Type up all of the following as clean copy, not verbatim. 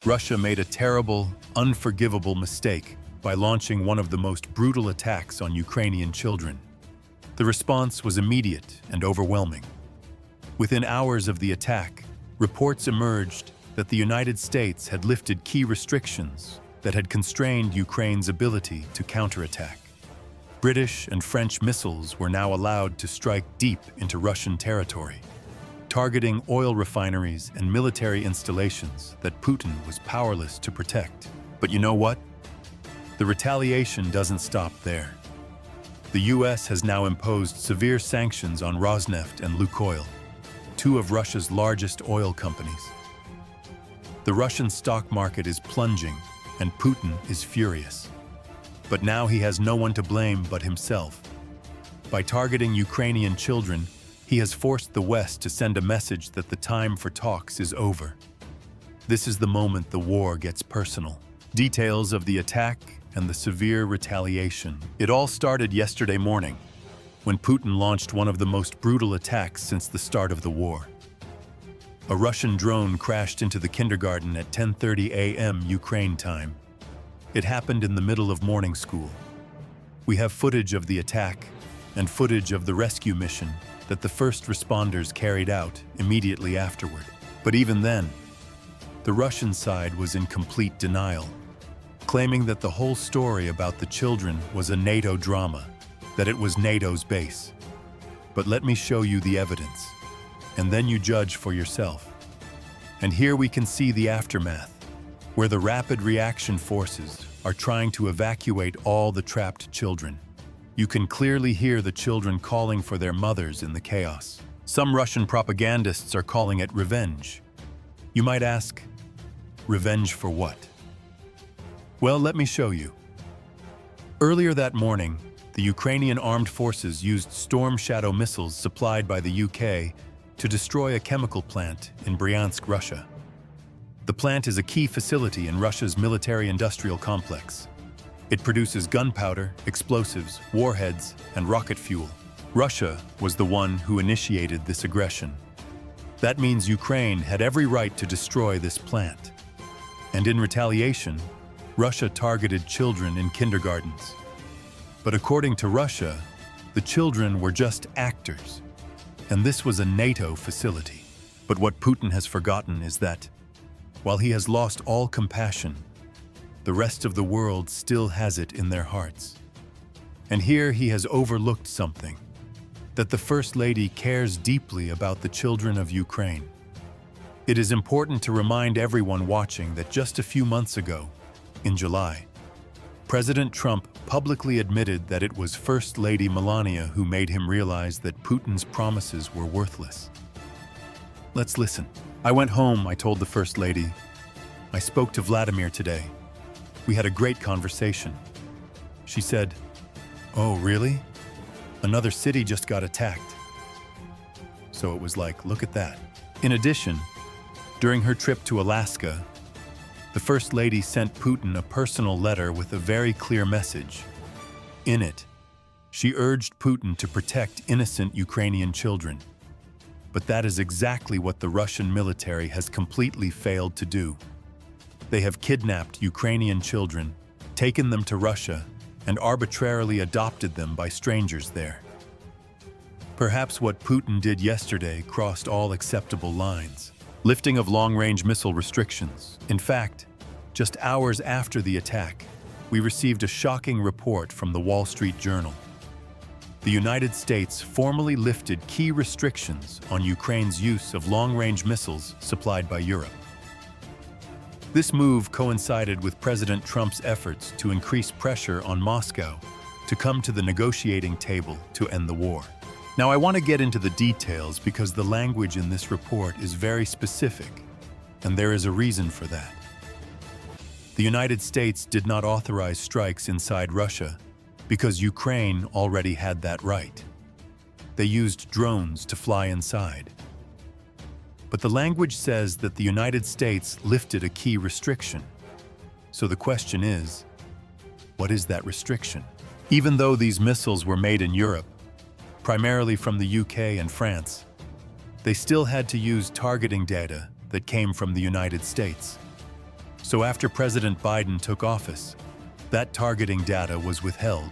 Russia made a terrible, unforgivable mistake by launching one of the most brutal attacks on Ukrainian children. The response was immediate and overwhelming. Within hours of the attack, reports emerged that the United States had lifted key restrictions that had constrained Ukraine's ability to counterattack. British and French missiles were now allowed to strike deep into Russian territory, targeting oil refineries and military installations that Putin was powerless to protect. But you know what? The retaliation doesn't stop there. The US has now imposed severe sanctions on Rosneft and Lukoil, two of Russia's largest oil companies. The Russian stock market is plunging, and Putin is furious. But now he has no one to blame but himself. By targeting Ukrainian children, he has forced the West to send a message that the time for talks is over. This is the moment the war gets personal. Details of the attack and the severe retaliation. It all started yesterday morning, when Putin launched one of the most brutal attacks since the start of the war. A Russian drone crashed into the kindergarten at 10:30 a.m. Ukraine time. It happened in the middle of morning school. We have footage of the attack and footage of the rescue mission that the first responders carried out immediately afterward. But even then, the Russian side was in complete denial, claiming that the whole story about the children was a NATO drama, that it was NATO's base. But let me show you the evidence, and then you judge for yourself. And here we can see the aftermath, where the rapid reaction forces are trying to evacuate all the trapped children. You can clearly hear the children calling for their mothers in the chaos. Some Russian propagandists are calling it revenge. You might ask, revenge for what? Well, let me show you. Earlier that morning, the Ukrainian armed forces used Storm Shadow missiles supplied by the UK to destroy a chemical plant in Bryansk, Russia. The plant is a key facility in Russia's military-industrial complex. It produces gunpowder, explosives, warheads, and rocket fuel. Russia was the one who initiated this aggression. That means Ukraine had every right to destroy this plant. And in retaliation, Russia targeted children in kindergartens. But according to Russia, the children were just actors, and this was a NATO facility. But what Putin has forgotten is that, while he has lost all compassion, the rest of the world still has it in their hearts. And here he has overlooked something, that the First Lady cares deeply about the children of Ukraine. It is important to remind everyone watching that just a few months ago, in July, President Trump publicly admitted that it was First Lady Melania who made him realize that Putin's promises were worthless. Let's listen. I went home, I told the First Lady. I spoke to Vladimir today. We had a great conversation. She said, "Oh, really? Another city just got attacked." So it was like, look at that. In addition, during her trip to Alaska, the First Lady sent Putin a personal letter with a very clear message. In it, she urged Putin to protect innocent Ukrainian children. But that is exactly what the Russian military has completely failed to do. They have kidnapped Ukrainian children, taken them to Russia, and arbitrarily adopted them by strangers there. Perhaps what Putin did yesterday crossed all acceptable lines. Lifting of long-range missile restrictions. In fact, just hours after the attack, we received a shocking report from the Wall Street Journal. The United States formally lifted key restrictions on Ukraine's use of long-range missiles supplied by Europe. This move coincided with President Trump's efforts to increase pressure on Moscow to come to the negotiating table to end the war. Now, I want to get into the details because the language in this report is very specific, and there is a reason for that. The United States did not authorize strikes inside Russia because Ukraine already had that right. They used drones to fly inside. But the language says that the United States lifted a key restriction. So the question is, what is that restriction? Even though these missiles were made in Europe, primarily from the UK and France, they still had to use targeting data that came from the United States. So after President Biden took office, that targeting data was withheld.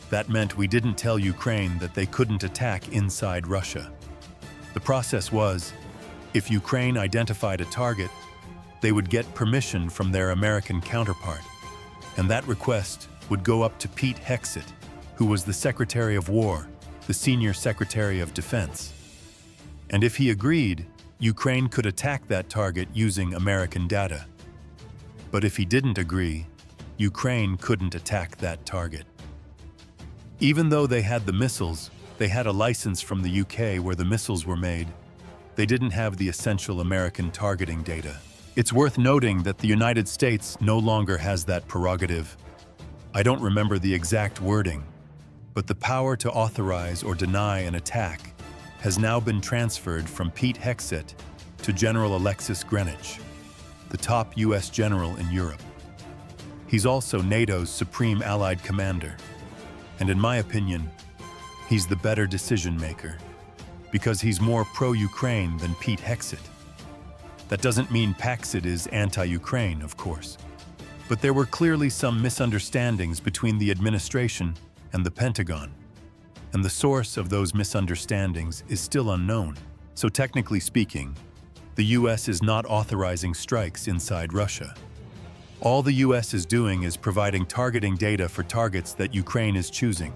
That meant we didn't tell Ukraine that they couldn't attack inside Russia. The process was, if Ukraine identified a target, they would get permission from their American counterpart, and that request would go up to Pete Hegseth, who was the Secretary of War, the Senior Secretary of Defense. And if he agreed, Ukraine could attack that target using American data. But if he didn't agree, Ukraine couldn't attack that target. Even though they had the missiles, they had a license from the UK where the missiles were made, they didn't have the essential American targeting data. It's worth noting that the United States no longer has that prerogative. I don't remember the exact wording, but the power to authorize or deny an attack has now been transferred from Pete Hegseth to General Alexis Greenwich, the top US general in Europe. He's also NATO's supreme allied commander, and in my opinion, he's the better decision maker, because he's more pro-Ukraine than Pete Hegseth. That doesn't mean Paxit is anti-Ukraine, of course, but there were clearly some misunderstandings between the administration and the Pentagon, and the source of those misunderstandings is still unknown. So technically speaking, the US is not authorizing strikes inside Russia. All the US is doing is providing targeting data for targets that Ukraine is choosing,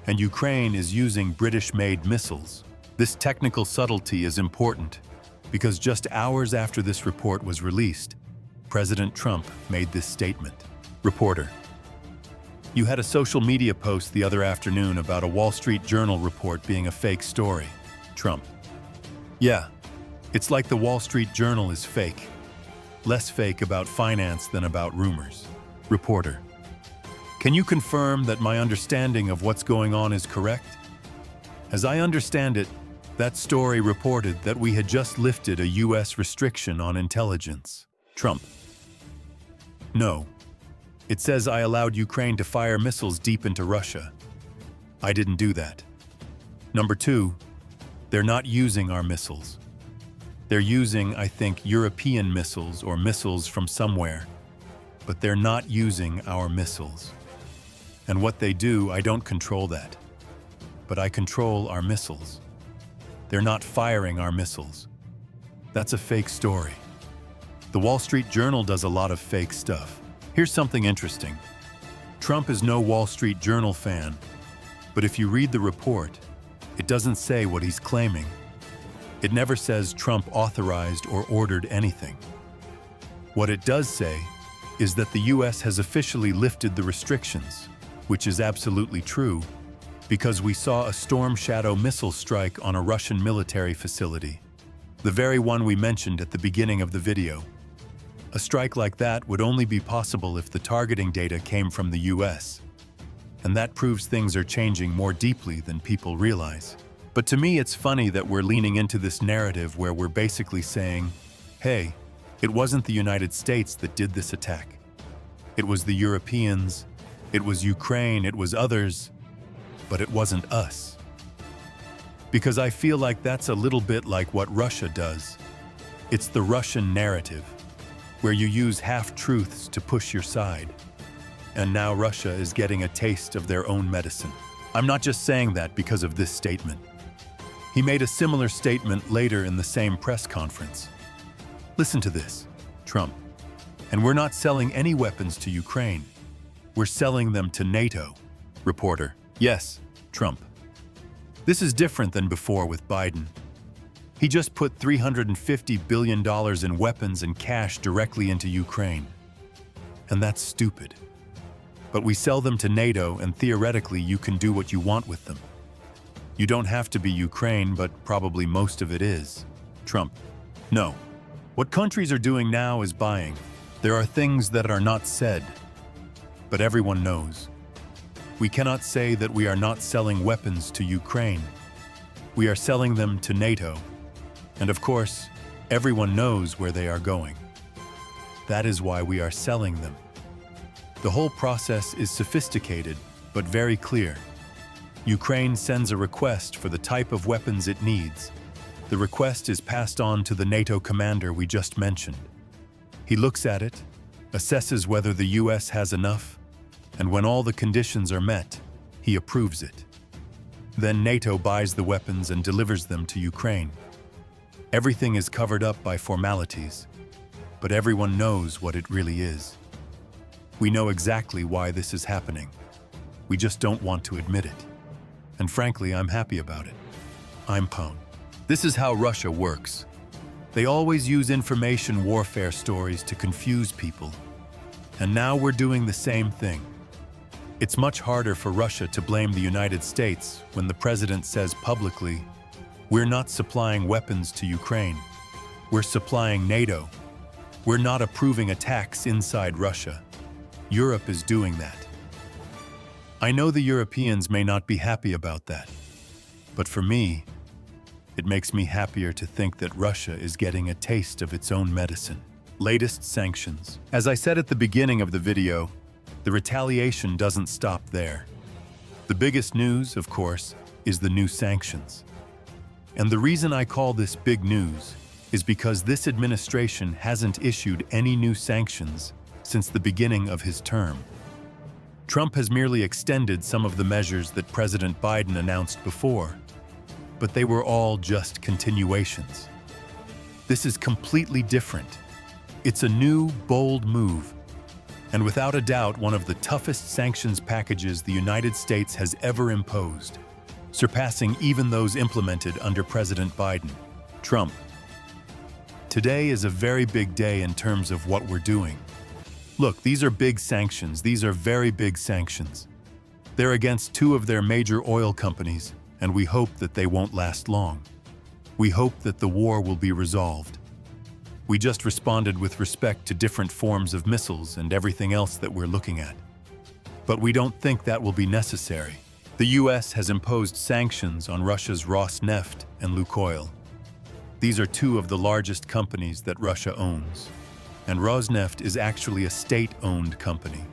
and Ukraine is using British-made missiles. This technical subtlety is important because just hours after this report was released, President Trump made this statement. Reporter: You had a social media post the other afternoon about a Wall Street Journal report being a fake story. Trump: Yeah, it's like the Wall Street Journal is fake. Less fake about finance than about rumors. Reporter: Can you confirm that my understanding of what's going on is correct? As I understand it, that story reported that we had just lifted a US restriction on intelligence. Trump: No. It says I allowed Ukraine to fire missiles deep into Russia. I didn't do that. Number two, they're not using our missiles. They're using, I think, European missiles or missiles from somewhere, but they're not using our missiles. And what they do, I don't control that. But I control our missiles. They're not firing our missiles. That's a fake story. The Wall Street Journal does a lot of fake stuff. Here's something interesting. Trump is no Wall Street Journal fan, but if you read the report, it doesn't say what he's claiming. It never says Trump authorized or ordered anything. What it does say is that the US has officially lifted the restrictions, which is absolutely true, because we saw a Storm Shadow missile strike on a Russian military facility, the very one we mentioned at the beginning of the video. A strike like that would only be possible if the targeting data came from the US, and that proves things are changing more deeply than people realize. But to me, it's funny that we're leaning into this narrative where we're basically saying, hey, it wasn't the United States that did this attack. It was the Europeans, it was Ukraine, it was others, but it wasn't us. Because I feel like that's a little bit like what Russia does. It's the Russian narrative, where you use half-truths to push your side. And now Russia is getting a taste of their own medicine. I'm not just saying that because of this statement. He made a similar statement later in the same press conference. Listen to this, Trump. And we're not selling any weapons to Ukraine. We're selling them to NATO. Reporter: Yes, Trump. This is different than before with Biden. He just put $350 billion in weapons and cash directly into Ukraine. And that's stupid. But we sell them to NATO, and theoretically you can do what you want with them. You don't have to be Ukraine, but probably most of it is. Trump: No. What countries are doing now is buying. There are things that are not said, but everyone knows. We cannot say that we are not selling weapons to Ukraine. We are selling them to NATO. And of course, everyone knows where they are going. That is why we are selling them. The whole process is sophisticated, but very clear. Ukraine sends a request for the type of weapons it needs. The request is passed on to the NATO commander we just mentioned. He looks at it, assesses whether the US has enough, and when all the conditions are met, he approves it. Then NATO buys the weapons and delivers them to Ukraine. Everything is covered up by formalities, but everyone knows what it really is. We know exactly why this is happening. We just don't want to admit it. And frankly, I'm happy about it. I'm Pone. This is how Russia works. They always use information warfare stories to confuse people. And now we're doing the same thing. It's much harder for Russia to blame the United States when the president says publicly, "We're not supplying weapons to Ukraine. We're supplying NATO. We're not approving attacks inside Russia. Europe is doing that." I know the Europeans may not be happy about that, but for me, it makes me happier to think that Russia is getting a taste of its own medicine. Latest sanctions. As I said at the beginning of the video, the retaliation doesn't stop there. The biggest news, of course, is the new sanctions. And the reason I call this big news is because this administration hasn't issued any new sanctions since the beginning of his term. Trump has merely extended some of the measures that President Biden announced before, but they were all just continuations. This is completely different. It's a new, bold move, and without a doubt one of the toughest sanctions packages the United States has ever imposed, surpassing even those implemented under President Biden. Trump. Today is a very big day in terms of what we're doing. Look, these are big sanctions. These are very big sanctions. They're against two of their major oil companies, and we hope that they won't last long. We hope that the war will be resolved. We just responded with respect to different forms of missiles and everything else that we're looking at. But we don't think that will be necessary. The US has imposed sanctions on Russia's Rosneft and Lukoil. These are two of the largest companies that Russia owns, and Rosneft is actually a state-owned company.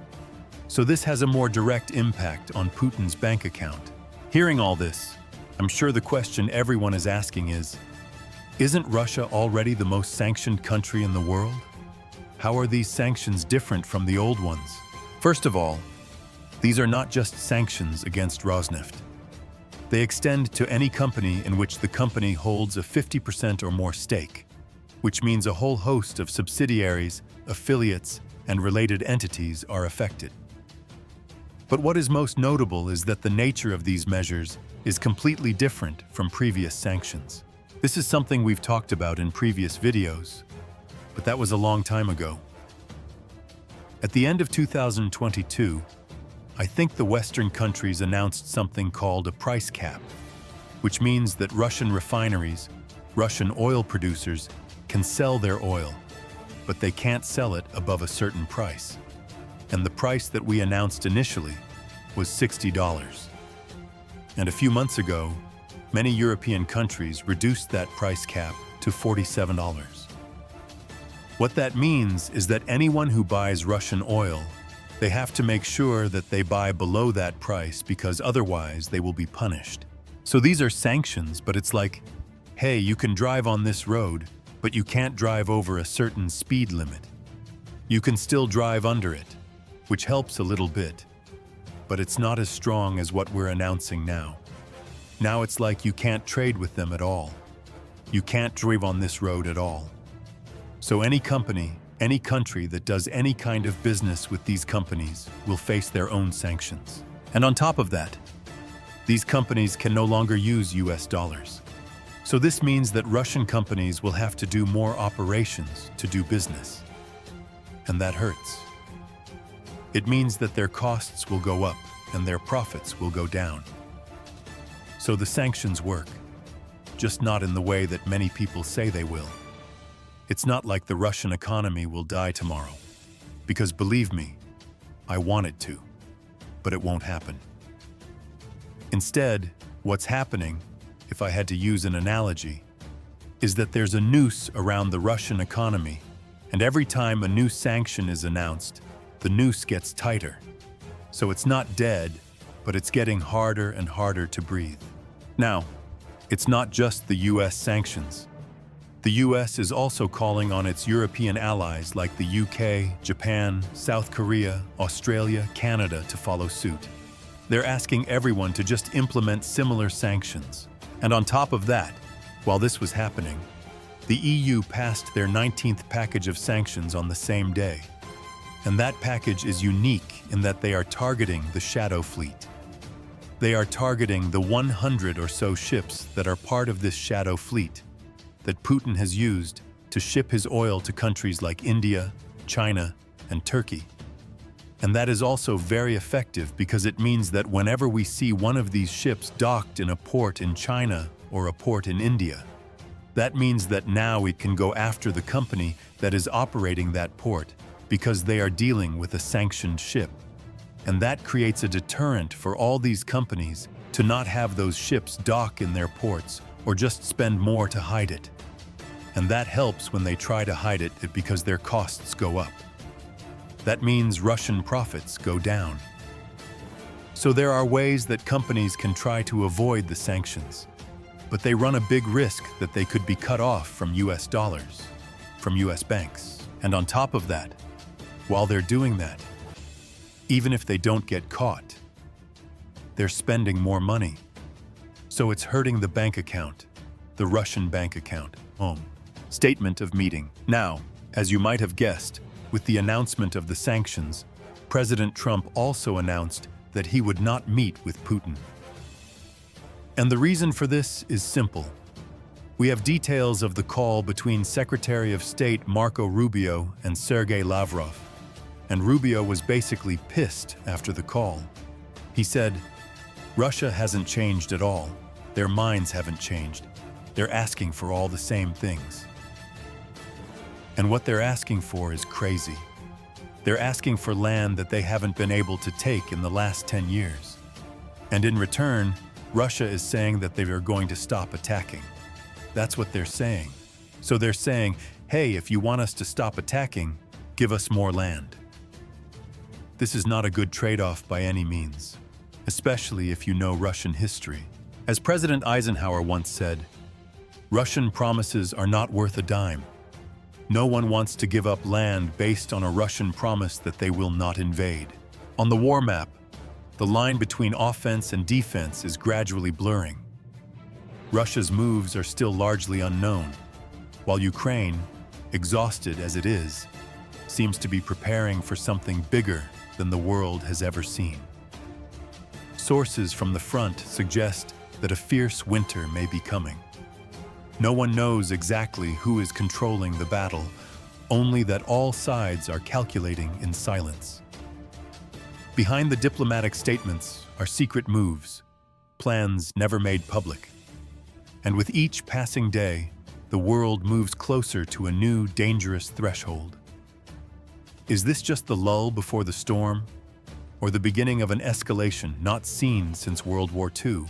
So this has a more direct impact on Putin's bank account. Hearing all this, I'm sure the question everyone is asking is, isn't Russia already the most sanctioned country in the world? How are these sanctions different from the old ones? First of all, these are not just sanctions against Rosneft. They extend to any company in which the company holds a 50% or more stake, which means a whole host of subsidiaries, affiliates, and related entities are affected. But what is most notable is that the nature of these measures is completely different from previous sanctions. This is something we've talked about in previous videos, but that was a long time ago. At the end of 2022, I think the Western countries announced something called a price cap, which means that Russian refineries, Russian oil producers, can sell their oil, but they can't sell it above a certain price. And the price that we announced initially was $60. And a few months ago, many European countries reduced that price cap to $47. What that means is that anyone who buys Russian oil, they have to make sure that they buy below that price because otherwise they will be punished. So these are sanctions, but it's like, hey, you can drive on this road, but you can't drive over a certain speed limit. You can still drive under it, which helps a little bit, but it's not as strong as what we're announcing now. Now it's like you can't trade with them at all. You can't drive on this road at all. So any company, any country that does any kind of business with these companies will face their own sanctions. And on top of that, these companies can no longer use US dollars. So this means that Russian companies will have to do more operations to do business. And that hurts. It means that their costs will go up and their profits will go down. So the sanctions work, just not in the way that many people say they will. It's not like the Russian economy will die tomorrow, because believe me, I want it to, but it won't happen. Instead, what's happening, if I had to use an analogy, is that there's a noose around the Russian economy, and every time a new sanction is announced, the noose gets tighter. So it's not dead, but it's getting harder and harder to breathe. Now, it's not just the US sanctions. The US is also calling on its European allies like the UK, Japan, South Korea, Australia, Canada to follow suit. They're asking everyone to just implement similar sanctions. And on top of that, while this was happening, the EU passed their 19th package of sanctions on the same day. And that package is unique in that they are targeting the shadow fleet. They are targeting the 100 or so ships that are part of this shadow fleet that Putin has used to ship his oil to countries like India, China, and Turkey. And that is also very effective because it means that whenever we see one of these ships docked in a port in China or a port in India, that means that now it can go after the company that is operating that port because they are dealing with a sanctioned ship. And that creates a deterrent for all these companies to not have those ships dock in their ports or just spend more to hide it. And that helps when they try to hide it because their costs go up. That means Russian profits go down. So there are ways that companies can try to avoid the sanctions, but they run a big risk that they could be cut off from US dollars, from US banks. And on top of that, while they're doing that, even if they don't get caught, they're spending more money. So it's hurting the bank account, the Russian bank account. Statement of meeting. Now, as you might have guessed, with the announcement of the sanctions, President Trump also announced that he would not meet with Putin. And the reason for this is simple. We have details of the call between Secretary of State Marco Rubio and Sergei Lavrov. And Rubio was basically pissed after the call. He said, "Russia hasn't changed at all. Their minds haven't changed. They're asking for all the same things." And what they're asking for is crazy. They're asking for land that they haven't been able to take in the last 10 years. And in return, Russia is saying that they are going to stop attacking. That's what they're saying. So they're saying, hey, if you want us to stop attacking, give us more land. This is not a good trade-off by any means, especially if you know Russian history. As President Eisenhower once said, Russian promises are not worth a dime. No one wants to give up land based on a Russian promise that they will not invade. On the war map, the line between offense and defense is gradually blurring. Russia's moves are still largely unknown, while Ukraine, exhausted as it is, seems to be preparing for something bigger than the world has ever seen. Sources from the front suggest that a fierce winter may be coming. No one knows exactly who is controlling the battle, only that all sides are calculating in silence. Behind the diplomatic statements are secret moves, plans never made public. And with each passing day, the world moves closer to a new, dangerous threshold. Is this just the lull before the storm, or the beginning of an escalation not seen since World War II?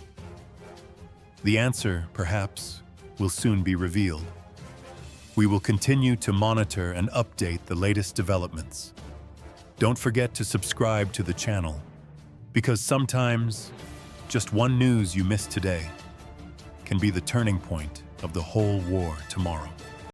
The answer, perhaps, will soon be revealed. We will continue to monitor and update the latest developments. Don't forget to subscribe to the channel, because sometimes just one news you miss today can be the turning point of the whole war tomorrow.